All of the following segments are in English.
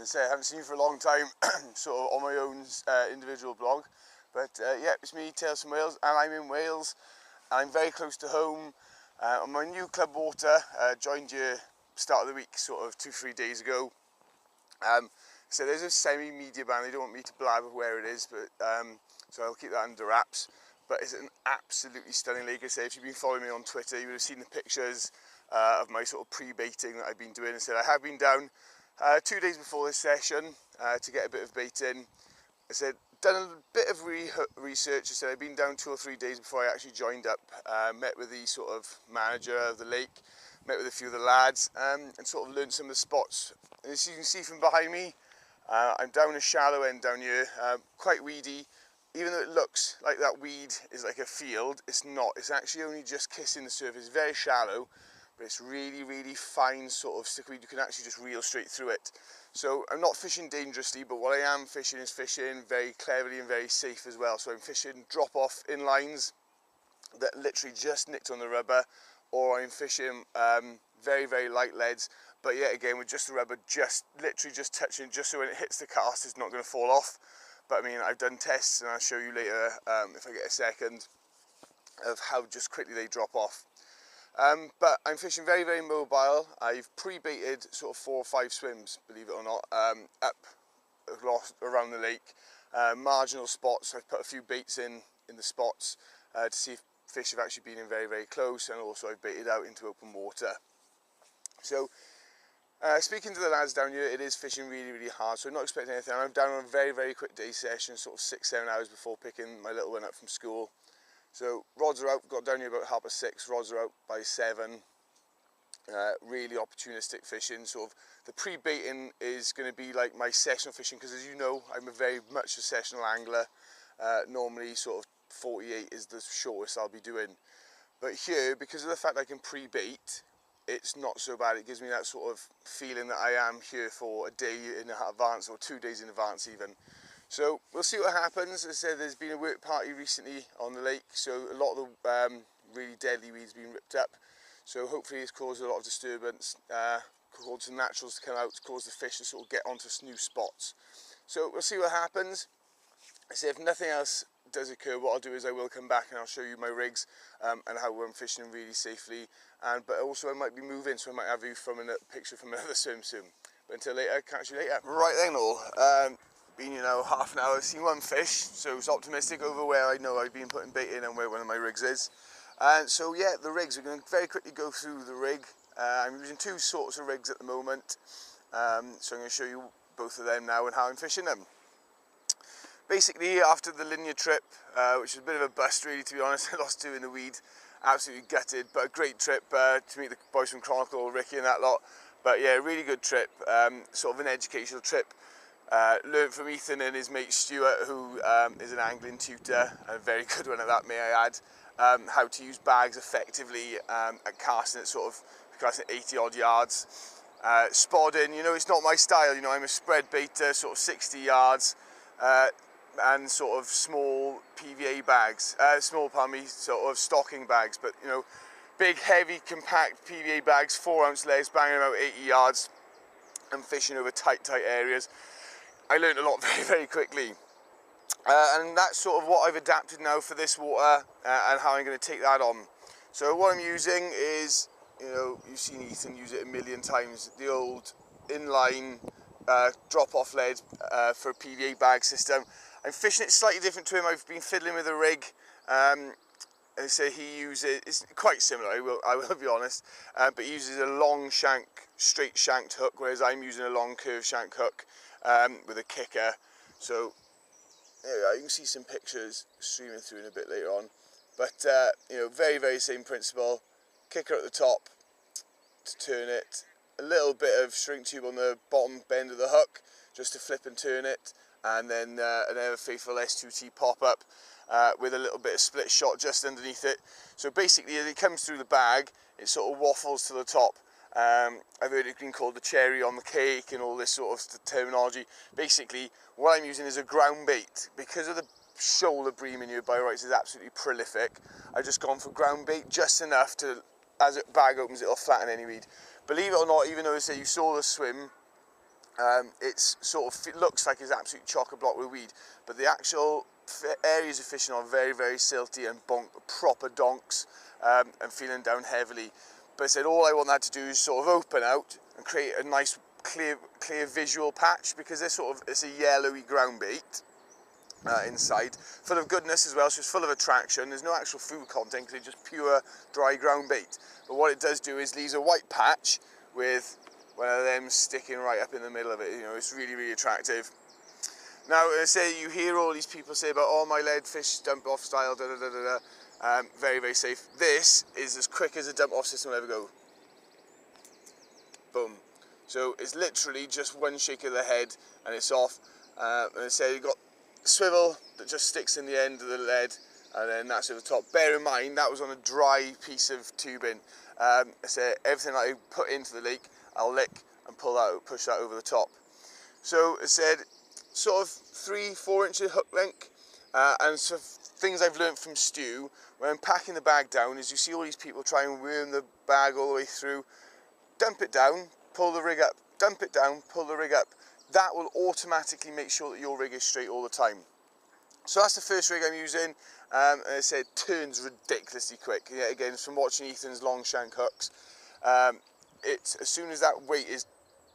I say, I haven't seen you for a long time, sort of on my own individual blog. But yeah, it's me, Tales from Wales, and I'm in Wales. I'm very close to home. On my new club water, joined you start of the week, sort of 2-3 days ago. So there's a semi-media ban. They don't want me to blabber where it is, but so I'll keep that under wraps. But it's an absolutely stunning lake. I say, if you've been following me on Twitter, you would have seen the pictures of my sort of pre-baiting that I've been doing. I said I have been down 2 days before this session to get a bit of bait in. I said, done a bit of research. I said I've been down 2 or 3 days before I actually joined up. Met with the sort of manager of the lake, met with a few of the lads, and sort of learned some of the spots. And as you can see from behind me, I'm down a shallow end down here, quite weedy. Even though it looks like that weed is like a field, it's not. It's actually only just kissing the surface. It's very shallow, but it's really, really fine sort of stickweed. You can actually just reel straight through it. So I'm not fishing dangerously, but what I am fishing is fishing very cleverly and very safe as well. So I'm fishing drop off in lines that literally just nicked on the rubber, or I'm fishing very, very light leads, but yet again with just the rubber just literally just touching, just so when it hits the cast it's not going to fall off. But I mean, I've done tests, and I'll show you later if I get a second, of how just quickly they drop off. But I'm fishing very, very mobile. I've pre-baited sort of 4 or 5 swims, believe it or not, up around the lake. Marginal spots, I've put a few baits in the spots to see if fish have actually been in very, very close, and also I've baited out into open water. So speaking to the lads down here, it is fishing really, really hard, so I'm not expecting anything. I'm down on a very, very quick day session, sort of 6-7 hours before picking my little one up from school. So rods are out, got down here about 6:30, rods are out by 7. Really opportunistic fishing. Sort of the pre-baiting is going to be like my sessional fishing, because as you know, I'm very much a sessional angler. Normally sort of 48 is the shortest I'll be doing. But here, because of the fact I can pre-bait, it's not so bad. It gives me that sort of feeling that I am here for a day in advance, or 2 days in advance even. So we'll see what happens. As I said, there's been a work party recently on the lake, so a lot of the really deadly weeds been ripped up. So hopefully it's caused a lot of disturbance, caused some naturals to come out, to cause the fish to sort of get onto new spots. So we'll see what happens. I say if nothing else does occur, what I'll do is I will come back and I'll show you my rigs and how I'm fishing really safely. But also I might be moving, so I might have you from a picture from another swim soon. But until later, catch you later. Right then all, been here now half an hour, seen one fish, so it's optimistic over where I know I've been putting bait in and where one of my rigs is. And so yeah, the rigs, we're going to very quickly go through the rig. I'm using 2 sorts of rigs at the moment, so I'm going to show you both of them now and how I'm fishing them. Basically, after the linear trip, which was a bit of a bust really, to be honest, I lost 2 in the weed, absolutely gutted, but a great trip to meet the boys from Chronicle, Ricky and that lot. But yeah, really good trip, sort of an educational trip. Learned from Ethan and his mate Stuart, who is an angling tutor, and a very good one at that, may I add, how to use bags effectively at casting at sort of casting 80 odd yards. Spodding, you know, it's not my style, you know, I'm a spread baiter, sort of 60 yards, and sort of small PVA bags, sort of stocking bags, but you know, big, heavy, compact PVA bags, 4-ounce legs, banging about 80 yards, and fishing over tight areas. I learned a lot very, very quickly. And that's sort of what I've adapted now for this water, and how I'm going to take that on. So what I'm using is, you know, you've seen Ethan use it a million times, the old inline drop-off lead for a PVA bag system. I'm fishing it slightly different to him. I've been fiddling with a rig, and so he uses, it's quite similar, I will be honest, but he uses a long shank, straight shanked hook, whereas I'm using a long curved shank hook with a kicker. So you can see some pictures streaming through in a bit later on, but you know, very, very same principle. Kicker at the top to turn it, a little bit of shrink tube on the bottom bend of the hook just to flip and turn it, and then an ever faithful S2T pop up with a little bit of split shot just underneath it. So basically, as it comes through the bag, it sort of waffles to the top. I've heard it been called the cherry on the cake and all this sort of terminology. Basically, what I'm using is a ground bait. Because of the shoal of bream in here by rights is absolutely prolific, I've just gone for ground bait, just enough to, as the bag opens, it'll flatten any weed. Believe it or not, even though I say you saw the swim, It's sort of, it looks like it's absolutely chock-a-block with weed, but the actual areas of fishing are very, very silty and proper donks, and feeling down heavily. But I said all I want that to do is sort of open out and create a nice clear visual patch, because it's a yellowy ground bait inside, full of goodness as well, so it's full of attraction. There's no actual food content because it's just pure dry ground bait. But what it does do is leaves a white patch with one of them sticking right up in the middle of it. You know, it's really, really attractive. Now, say you hear all these people say about, oh, my lead fish dump off style, da da da da da. Very, very safe. This is as quick as a dump off system will ever go. Boom. So it's literally just one shake of the head and it's off. And I say you've got swivel that just sticks in the end of the lead, and then that's at the top. Bear in mind that was on a dry piece of tubing. I say everything I put into the lake, I'll lick and push that over the top. So I said sort of 3-4 inches hook length, and so things I've learned from Stu when I'm packing the bag down is you see all these people try and worm the bag all the way through. Dump it down, pull the rig up, dump it down, pull the rig up. That will automatically make sure that your rig is straight all the time. So that's the first rig I'm using, and I said it turns ridiculously quick. Yeah, again, from watching Ethan's long shank hooks, it's as soon as that weight is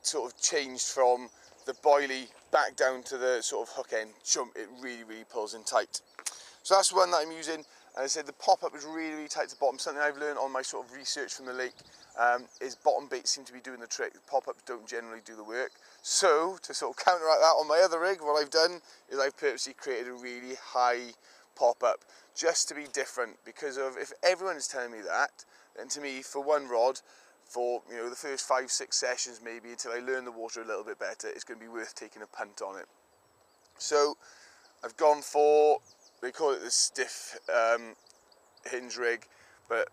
sort of changed from the boilie back down to the sort of hook end, it really, really pulls in tight. So that's the one that I'm using. And I said the pop-up is really, really tight to the bottom. Something I've learned on my sort of research from the lake is bottom baits seem to be doing the trick. The pop-ups don't generally do the work. So to sort of counteract that on my other rig, what I've done is I've purposely created a really high pop-up just to be different, because of if everyone is telling me that, then to me, for one rod, for the first 5-6 sessions maybe until I learn the water a little bit better, it's going to be worth taking a punt on it. So I've gone for, they call it the stiff hinge rig, but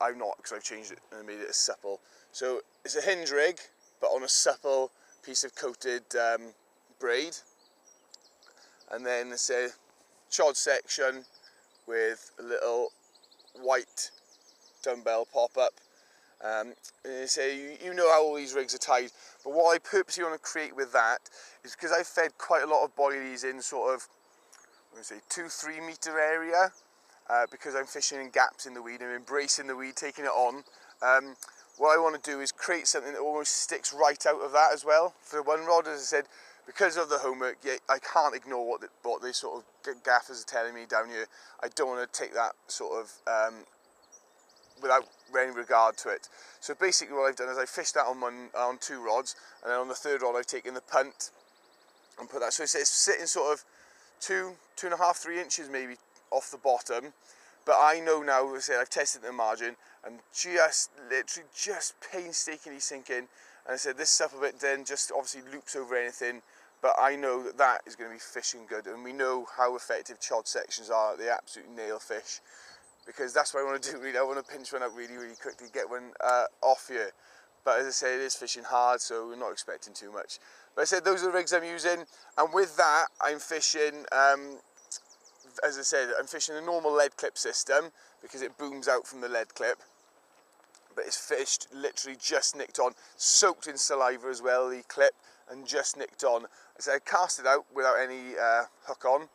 I'm not, because I've changed it and made it a supple. So it's a hinge rig but on a supple piece of coated braid, and then it's a chod section with a little white dumbbell pop-up. You know how all these rigs are tied, but what I purposely want to create with that is because I've fed quite a lot of boilies in sort of 2-3 meter area, because I'm fishing in gaps in the weed and embracing the weed, taking it on. What I want to do is create something that almost sticks right out of that as well. For one rod, as I said, because of the homework, I can't ignore what they sort of gaffers are telling me down here. I don't want to take that sort of without any regard to it. So basically what I've done is I fished that on 2 rods, and then on the 3rd rod I've taken the punt and put that, so it's sitting sort of 2.5-3 inches maybe off the bottom. But I know now, as I said, I've tested the margin and literally just painstakingly sink in. And I said this supple bit then just obviously loops over anything, but I know that is going to be fishing good, and we know how effective chod sections are. They absolutely nail fish, because that's what I want to do really. I want to pinch one up really, really quickly, get one off here. But as I say, it is fishing hard, so we're not expecting too much. But I said those are the rigs I'm using, and with that I'm fishing, as I said, I'm fishing a normal lead clip system because it booms out from the lead clip. But it's fished, literally just nicked on, soaked in saliva as well, the clip, and just nicked on. So I cast it out without any hook on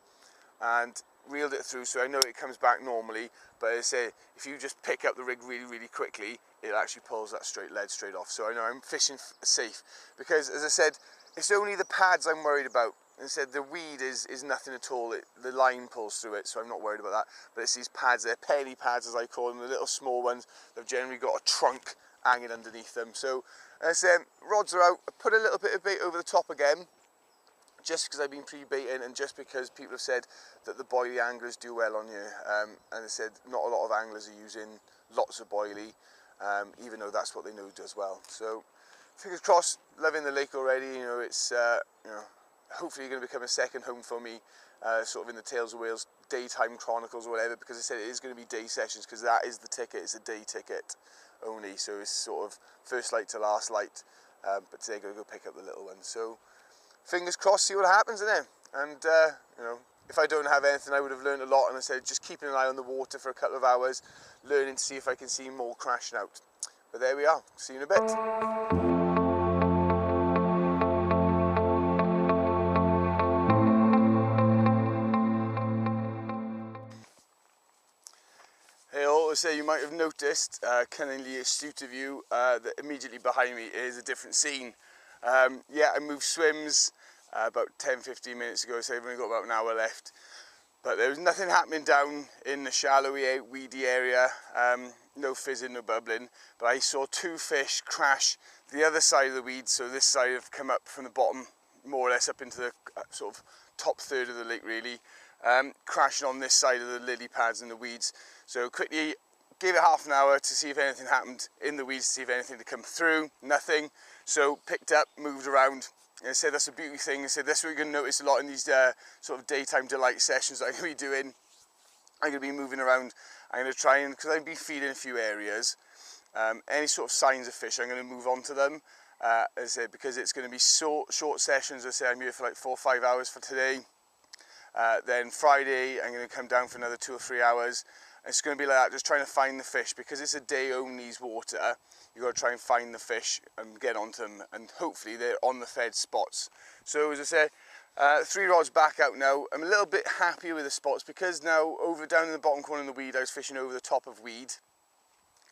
and reeled it through, so I know it comes back normally. But as I say, if you just pick up the rig really, really quickly, it actually pulls that lead straight off. So I know I'm fishing safe, because as I said, it's only the pads I'm worried about. And I said the weed is nothing at all. The line pulls through it, so I'm not worried about that. But it's these pads, they're penny pads as I call them, the little small ones. They've generally got a trunk hanging underneath them. So as I said, rods are out. I put a little bit of bait over the top again, just because I've been pre-baiting, and just because people have said that the boilie anglers do well on here. And I said not a lot of anglers are using lots of boilie, even though that's what they know does well. So fingers crossed, loving the lake already. It's hopefully going to become a second home for me, sort of in the Tales of Wales daytime chronicles or whatever, because I said it is going to be day sessions, because that is the ticket. It's a day ticket only, so it's sort of first light to last light. But today I'm going to go pick up the little one. So fingers crossed, see what happens in there. And if I don't have anything, I would have learned a lot. And I said just keeping an eye on the water for a couple of hours, learning to see if I can see more crashing out. But there we are. See you in a bit. say you might have noticed, cunningly astute of you, that immediately behind me is a different scene. Yeah, I moved swims about 10-15 minutes ago, so I've only got about an hour left. But there was nothing happening down in the shallowy, weedy area, no fizzing, no bubbling. But I saw two fish crash the other side of the weeds, so this side have come up from the bottom, more or less up into the sort of top third of the lake really, crashing on this side of the lily pads and the weeds. So quickly gave it half an hour to see if anything happened in the weeds, to see if anything had come through, nothing. So picked up, moved around, and I said that's a beauty thing. I said that's what you're going to notice a lot in these sort of daytime delight sessions that I'm going to be doing. I'm going to be moving around. I'm going to try and, because I've been feeding a few areas, any sort of signs of fish, I'm going to move on to them. As I said, because it's going to be short sessions. I say I'm here for like 4 or 5 hours for today. Then Friday, I'm going to come down for another 2 or 3 hours. It's going to be like that, just trying to find the fish, because it's a day only's water. You've got to try and find the fish and get onto them, and hopefully they're on the fed spots. So as I said, 3 rods back out now. I'm a little bit happier with the spots, because now down in the bottom corner of the weed, I was fishing over the top of weed.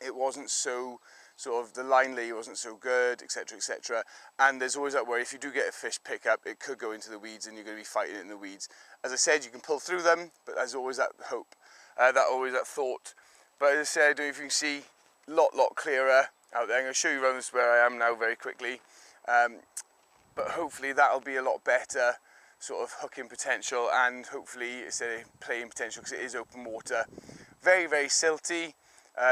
It wasn't so, sort of, the line lay wasn't so good, etc, etc. And there's always that worry, if you do get a fish pick up, it could go into the weeds and you're going to be fighting it in the weeds. As I said, you can pull through them, but there's always that hope. That thought. But as I said, I don't know if you can see, lot clearer out there. I'm going to show you around where I am now very quickly. But hopefully that'll be a lot better sort of hooking potential, and hopefully instead of playing potential, because it is open water. Very, very silty.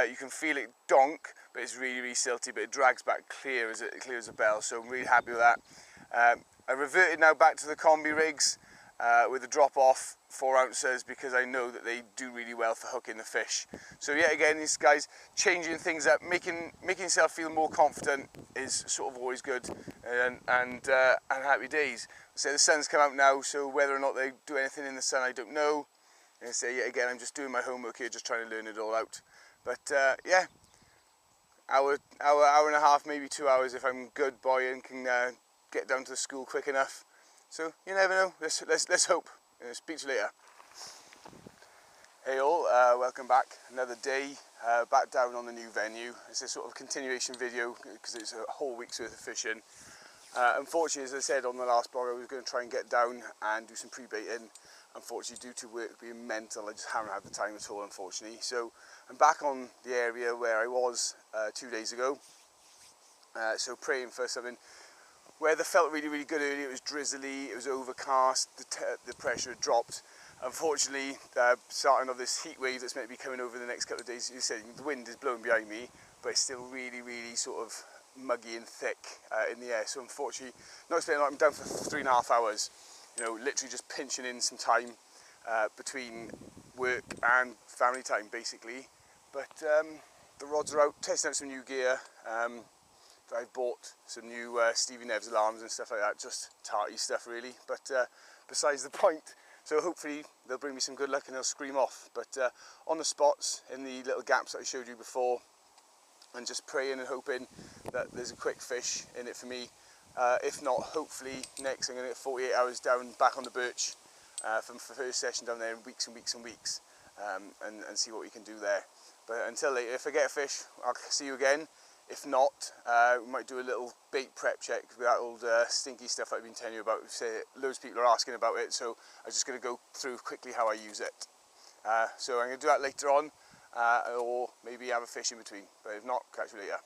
You can feel it donk, but it's really, really silty, but it drags back clear as a bell, so I'm really happy with that. I reverted now back to the combi rigs with a drop off 4 ounces, because I know that they do really well for hooking the fish. So yet again, these guys changing things up, making yourself feel more confident is sort of always good, and happy days. So the sun's come out now, so whether or not they do anything in the sun, I don't know. And I say yet again, I'm just doing my homework here, just trying to learn it all out. But yeah, hour and a half, maybe 2 hours if I'm good boy and can get down to the school quick enough. So you never know. Let's hope. Speak to you later. Hey all, welcome back. Another day back down on the new venue. It's a sort of continuation video because it's a whole week's worth of fishing. Unfortunately, as I said on the last blog, I was going to try and get down and do some pre-baiting. Unfortunately, due to work being mental, I just haven't had the time at all, unfortunately. So I'm back on the area where I was 2 days ago. So praying for something. Weather felt really, really good earlier. It was drizzly, it was overcast, the pressure had dropped. Unfortunately, starting of this heat wave that's meant to be coming over the next couple of days, you said the wind is blowing behind me, but it's still really, really sort of muggy and thick in the air. So unfortunately, not explaining, I'm down for 3.5 hours. You know, literally just pinching in some time between work and family time, basically. But the rods are out, testing out some new gear. I've bought some new Stevie Nev's alarms and stuff like that, just tarty stuff really, but besides the point. So hopefully they'll bring me some good luck and they'll scream off. But on the spots, in the little gaps that I showed you before, and just praying and hoping that there's a quick fish in it for me. If not, hopefully next I'm going to get 48 hours down back on the birch from the first session down there in weeks and weeks and weeks, and see what we can do there. But until later, if I get a fish, I'll see you again. If not, we might do a little bait prep check with that old stinky stuff I've been telling you about. Loads of people are asking about it, so I'm just going to go through quickly how I use it. So I'm going to do that later on, or maybe have a fish in between. But if not, catch you later.